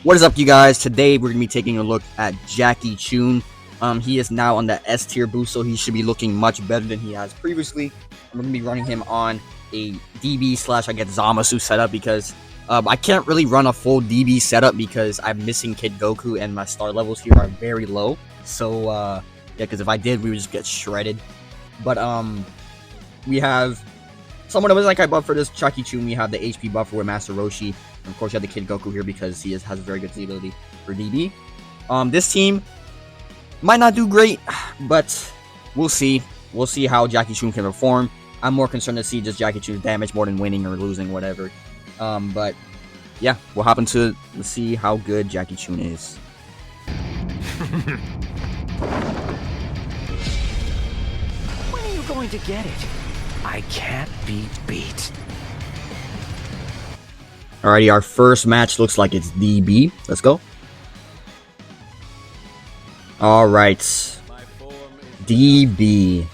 What is up, you guys? Today we're gonna be taking a look at Jackie Chun. He is now on the S tier boost, so he should be looking much better than he has previously. I'm gonna be running him on a DB slash I guess Zamasu setup because I can't really run a full DB setup because I'm missing Kid Goku and my star levels here are very low. So yeah, because if I did, we would just get shredded. But we have someone that was like I buff for this Jackie Chun. We have the HP buffer with Master Roshi. And of course, you have the Kid Goku here because he has a very good ability for DB. This team might not do great, but we'll see. We'll see how Jackie Chun can perform. I'm more concerned to see just Jackie Chun's damage more than winning or losing, whatever. But yeah, we'll hop into let's see how good Jackie Chun is. When are you going to get it? I can't be beat. Alrighty, our first match looks like it's DB. Let's go. Alright. DB.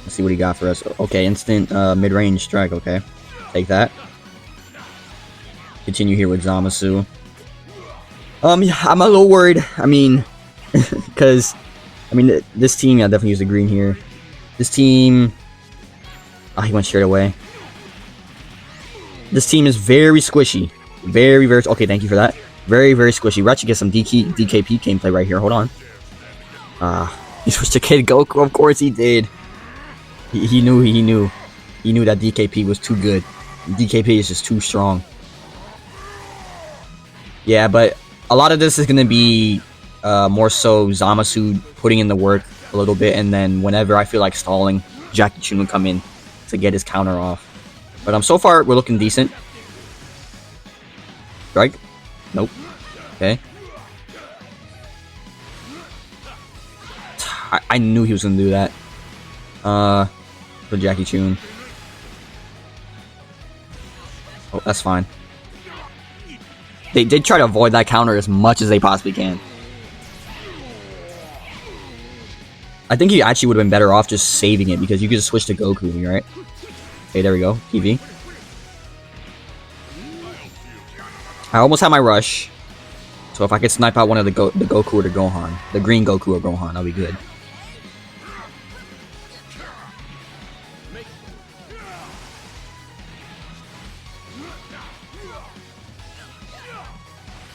Let's see what he got for us. Okay, instant mid-range strike. Okay. Take that. Continue here with Zamasu. Yeah, I'm a little worried. I mean, because, this team, I definitely use the green here. This team... Oh, he went straight away. This team is very squishy. Very, very... Okay, thank you for that. Very, very squishy. We're actually get some DKP gameplay right here. Hold on. He switched to Kid Goku. Of course he did. He knew. He knew that DKP was too good. DKP is just too strong. Yeah, but a lot of this is going to be more so Zamasu putting in the work a little bit. And then whenever I feel like stalling, Jackie Chun will come in to get his counter off. But so far, we're looking decent. Strike? Nope. Okay. I knew he was going to do that. For Jackie Chun. Oh, that's fine. They try to avoid that counter as much as they possibly can. I think he actually would have been better off just saving it because you could just switch to Goku, right? Okay, there we go. PV. I almost had my rush. So if I could snipe out one of the Goku or the Gohan, the green Goku or Gohan, that'll be good.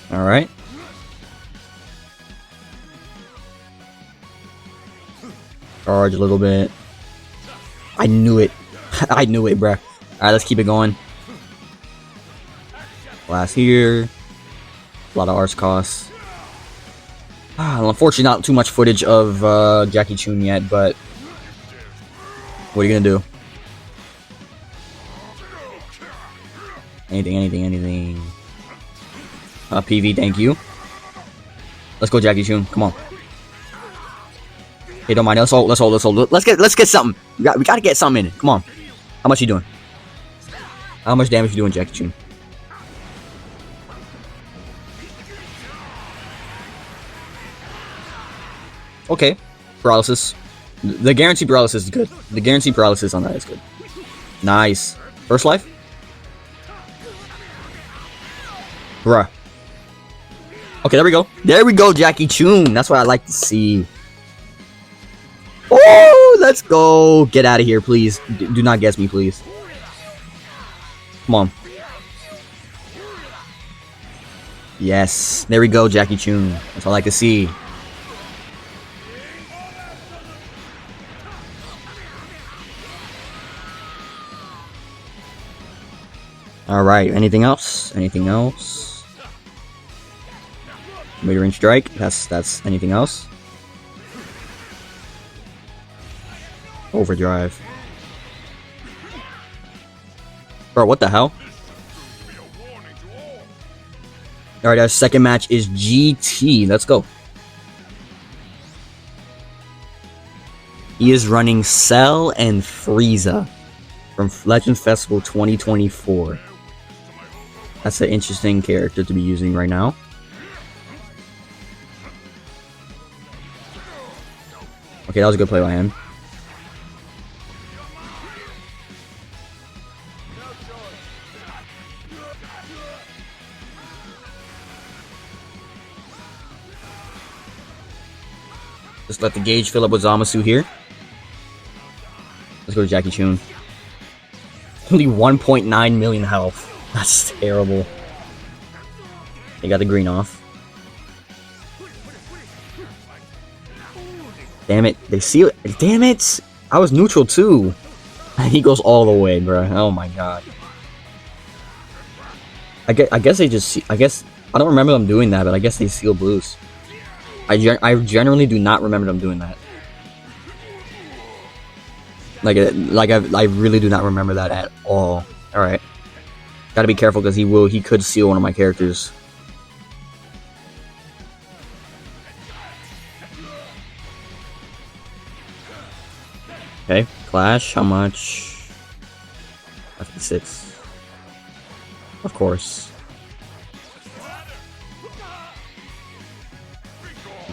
Alright. Charge a little bit. I knew it. I knew it, bruh. Alright, let's keep it going. Blast here. A lot of arts costs. Unfortunately, not too much footage of Jackie Chun yet, but what are you gonna do? Anything. PV, thank you. Let's go, Jackie Chun. Come on. Hey, don't mind. Let's hold. Let's get something. We gotta get something in it. Come on. How much you doing? How much damage you doing, Jackie Chun? Okay. Paralysis. The guaranteed paralysis is good. The guaranteed paralysis on that is good. Nice. First life? Bruh. Okay, there we go. There we go, Jackie Chun. That's what I like to see. Oh, let's go. Get out of here, please. Do not guess me, please. Come on. Yes. There we go, Jackie Chun. That's what I like to see. Alright, anything else? Anything else? Mid-range strike. That's anything else? Overdrive. Bro, what the hell? Alright, our second match is GT. Let's go. He is running Cell and Frieza from Legend Festival 2024. That's an interesting character to be using right now. Okay, that was a good play by him. Just let the gauge fill up with Zamasu here. Let's go to Jackie Chun. Only 1.9 million health. That's terrible. They got the green off. Damn it. They seal it. Damn it. I was neutral too. He goes all the way, bro. Oh my god. I guess they just... I don't remember them doing that, but I guess they seal blues. I generally do not remember them doing that. I really do not remember that at all. Alright. Gotta be careful because he could seal one of my characters. Okay, Clash, how much? 56. Of course.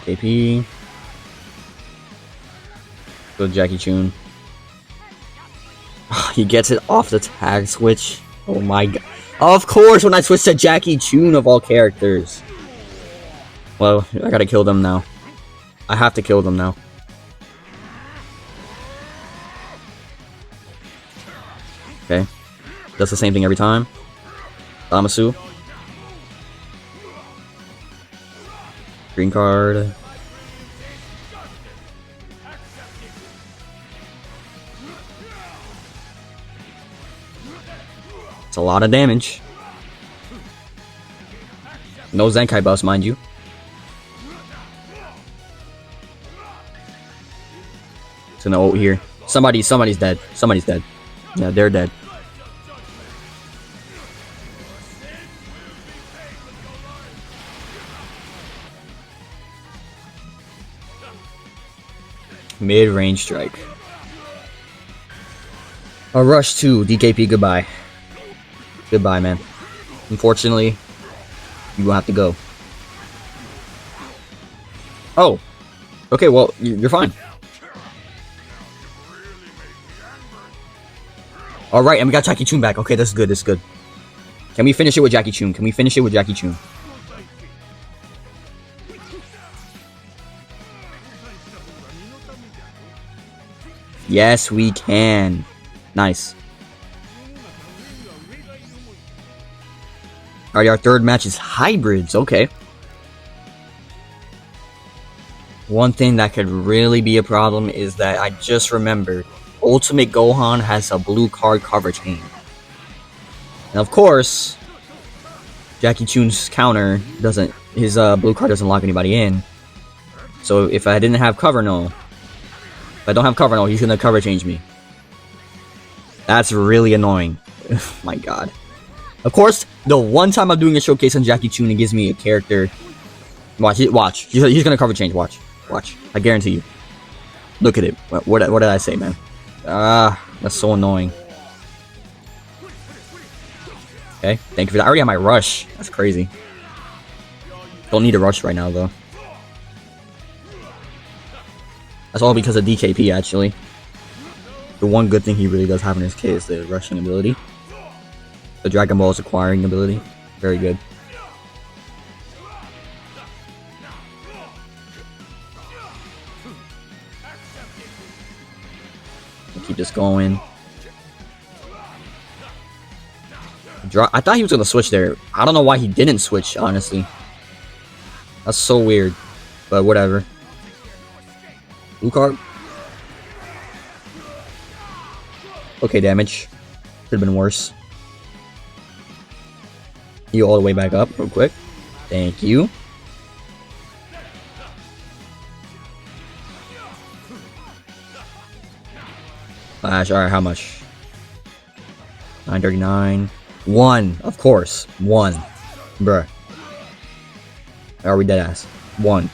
KP. Go Jackie Chun. He gets it off the tag switch. Oh my god. Of course, when I switch to Jackie Chun of all characters. Well, I gotta kill them now. I have to kill them now. Okay. Does the same thing every time. Zamasu. Green card. It's a lot of damage. No Zenkai buffs, mind you. It's gonna ult here. Somebody's dead. Somebody's dead. Yeah, they're dead. Mid-range strike. A rush 2, DKP, goodbye. Goodbye, man. Unfortunately, you will have to go. Oh. Okay, well, you're fine. Alright, and we got Jackie Chun back. Okay, this is good, this is good. Can we finish it with Jackie Chun? Can we finish it with Jackie Chun? Yes, we can. Nice. Alright, our third match is hybrids. Okay. One thing that could really be a problem is that I just remembered Ultimate Gohan has a blue card cover chain. And of course, Jackie Chun's counter doesn't... His blue card doesn't lock anybody in. So if I didn't have cover no... If I don't have cover no, he's gonna cover change me. That's really annoying. My god. Of course, the one time I'm doing a showcase on Jackie Chun, it gives me a character. Watch. He's gonna cover change. Watch. I guarantee you. Look at it. What did I say, man? That's so annoying. Okay, thank you for that. I already have my rush. That's crazy. Don't need a rush right now, though. That's all because of DKP, actually. The one good thing he really does have in his kit is the rushing ability. The Dragon Ball's acquiring ability. Very good. Keep this going. I thought he was going to switch there. I don't know why he didn't switch, honestly. That's so weird. But whatever. Blue card. Okay, damage. Could have been worse. You all the way back up real quick. Thank you. Flash, alright, how much? 939. 1, of course. 1. Bruh. Are we dead ass? 1.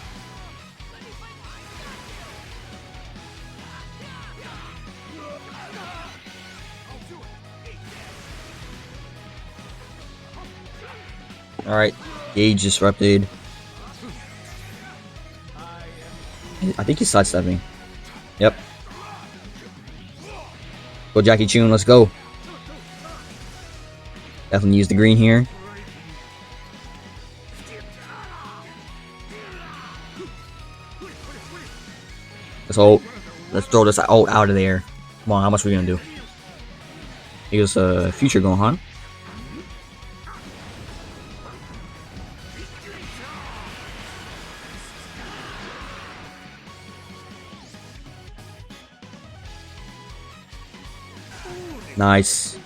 Alright, gauge disrupted. I think he's sidestepping. Yep. Go Jackie Chun, let's go. Definitely use the green here. So let's throw this ult out of there. Come on, how much are we gonna do? Here's a future Gohan. Nice.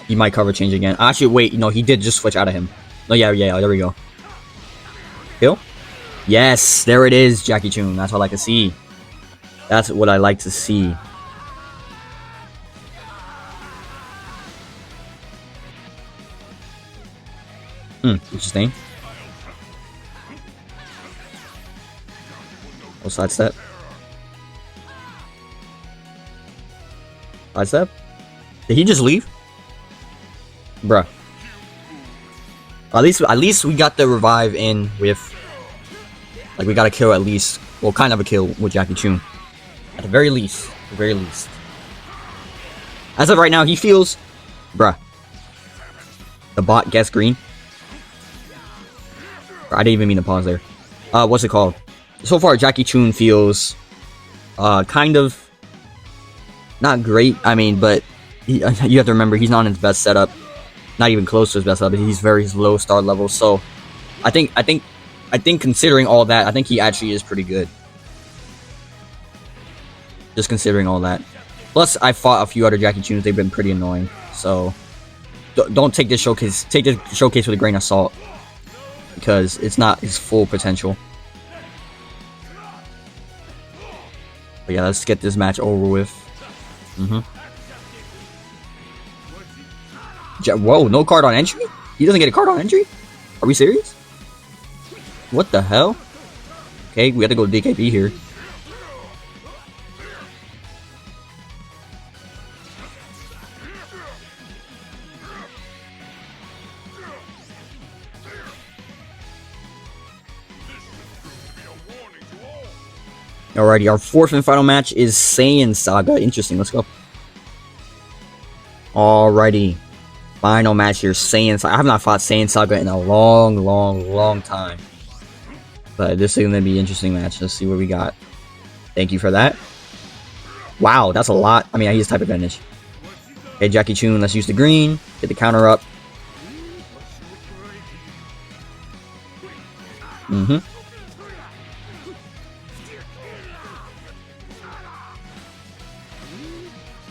He might cover change again. Actually, wait, no, he did just switch out of him. No, yeah, there we go. Kill? Yes, there it is, Jackie Chun. That's what I like to see. That's what I like to see. Interesting. Oh, sidestep. Sidestep? Did he just leave? Bruh. At least we got the revive in with, like, we got a kill at least. Well, kind of a kill with Jackie Chun. At the very least. As of right now, he feels... Bruh. The bot gets green. I didn't even mean to pause there. What's it called? So far, Jackie Chun feels... kind of... not great, I mean, but... you have to remember, he's not in his best setup. Not even close to his best setup. He's very low start level, so... I think considering all that, I think he actually is pretty good. Just considering all that. Plus, I fought a few other Jackie Chuns. They've been pretty annoying. So, don't take this showcase. Take this showcase with a grain of salt, because it's not his full potential. But yeah, let's get this match over with. Whoa, no card on entry? He doesn't get a card on entry? Are we serious? What the hell? Okay, we have to go to DKB here. Alrighty, our fourth and final match is Saiyan Saga. Interesting, let's go. Alrighty. Final match here, Saiyan Saga. I have not fought Saiyan Saga in a long time. But this is going to be an interesting match. Let's see what we got. Thank you for that. Wow, that's a lot. I mean, I use type advantage. Okay, Jackie Chun, let's use the green. Get the counter up.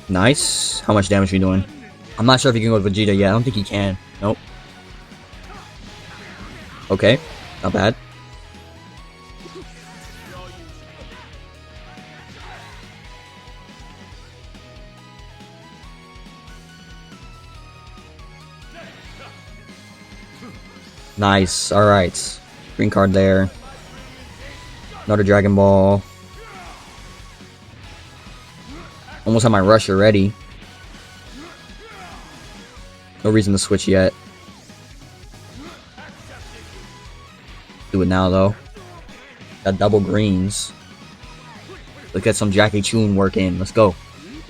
Nice. How much damage are you doing? I'm not sure if he can go with Vegeta yet. I don't think he can. Nope. Okay. Not bad. Nice. Alright. Green card there. Another Dragon Ball. Almost have my rush already. No reason to switch yet. Do it now though. Got double greens. Let's get some Jackie Chun work in. Let's go.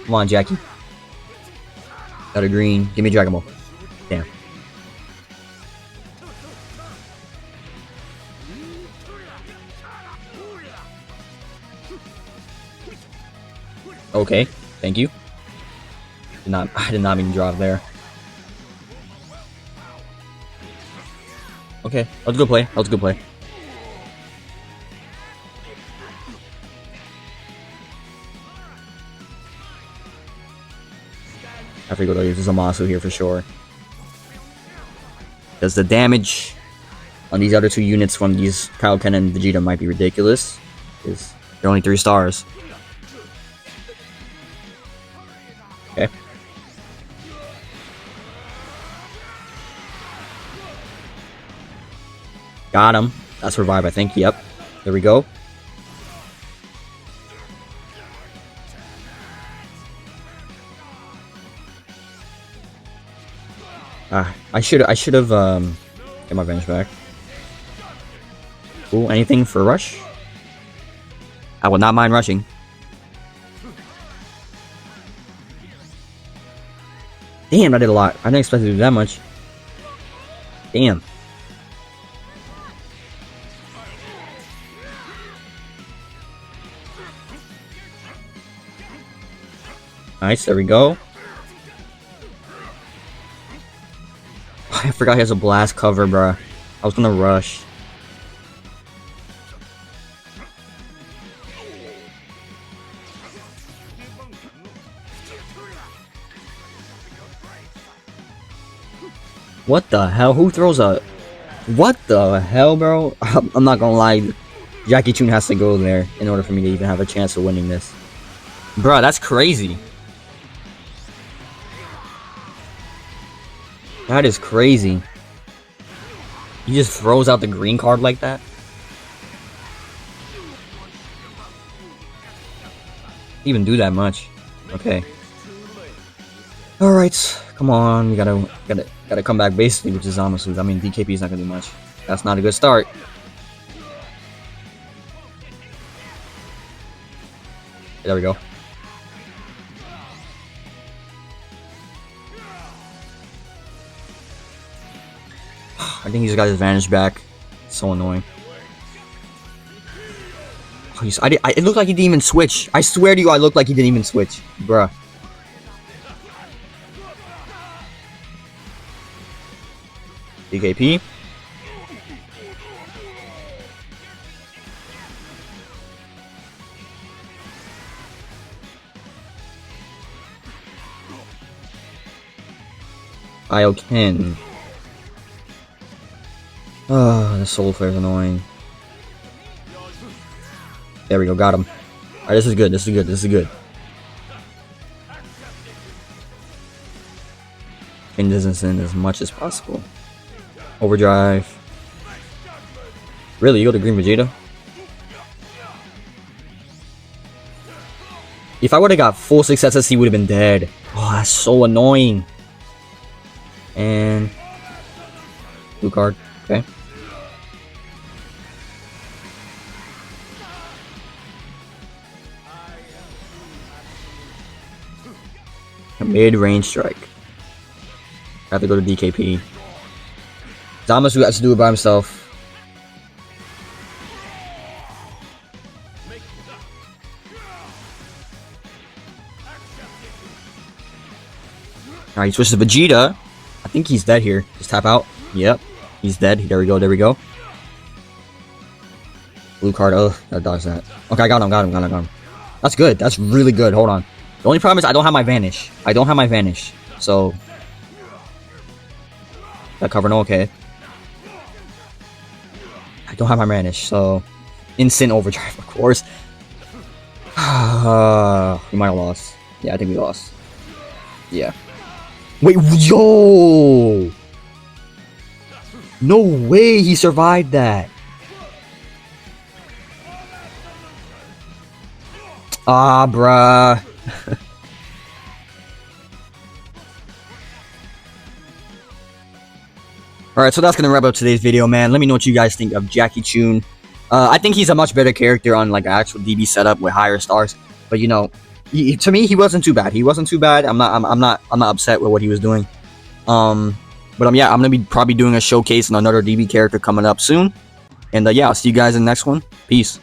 Come on, Jackie. Got a green. Give me Dragon Ball. Damn. Okay. Thank you. I did not mean to drop there. Okay, that was a good play. That was a good play. I figured I'll use Zamasu here for sure. Because the damage on these other two units from these Kaioken and Vegeta might be ridiculous. Because they're only 3 stars. Okay. Got him. That's revive, I think. Yep. There we go. I should have get my Venge back. Cool. Anything for rush? I would not mind rushing. Damn, I did a lot. I didn't expect to do that much. Damn. Nice, there we go. I forgot he has a blast cover, bruh. I was gonna rush. What the hell? Who throws a... What the hell, bro? I'm not gonna lie. Jackie Chun has to go there in order for me to even have a chance of winning this. Bruh, that's crazy. That is crazy. He just throws out the green card like that? Even do that much. Okay. Alright, come on. We gotta come back basically, which is Zamasu. I mean, DKP is not gonna do much. That's not a good start. There we go. I think he's got his advantage back. So annoying. Oh, it looked like he didn't even switch. I swear to you, I looked like he didn't even switch. Bruh. DKP. Ioken. Oh, the soul flare is annoying. There we go, got him. Alright, this is good, this is good, this is good. Pin distance in as much as possible. Overdrive. Really, you go to Green Vegeta? If I would have got full successes, he would have been dead. Oh, that's so annoying. And blue card. Okay. A mid-range strike. I have to go to DKP. Zamasu has to do it by himself. Alright, he switches to Vegeta. I think he's dead here. Just tap out. Yep. He's dead. There we go. There we go. Blue card. Oh, that dodged that. Okay, I got him. That's good. That's really good. Hold on. The only problem is I don't have my vanish. So that cover no okay. I don't have my vanish, so instant overdrive, of course. We might have lost. Yeah, I think we lost. Yeah. Wait, yo! No way he survived that. Ah, bruh. Alright, so that's gonna wrap up today's video, man. Let me know what you guys think of Jackie Chun. I think he's a much better character on like actual DB setup with higher stars. But you know, to me, he wasn't too bad. I'm not upset with what he was doing. But yeah, I'm gonna be probably doing a showcase on another DB character coming up soon. And yeah, I'll see you guys in the next one. Peace.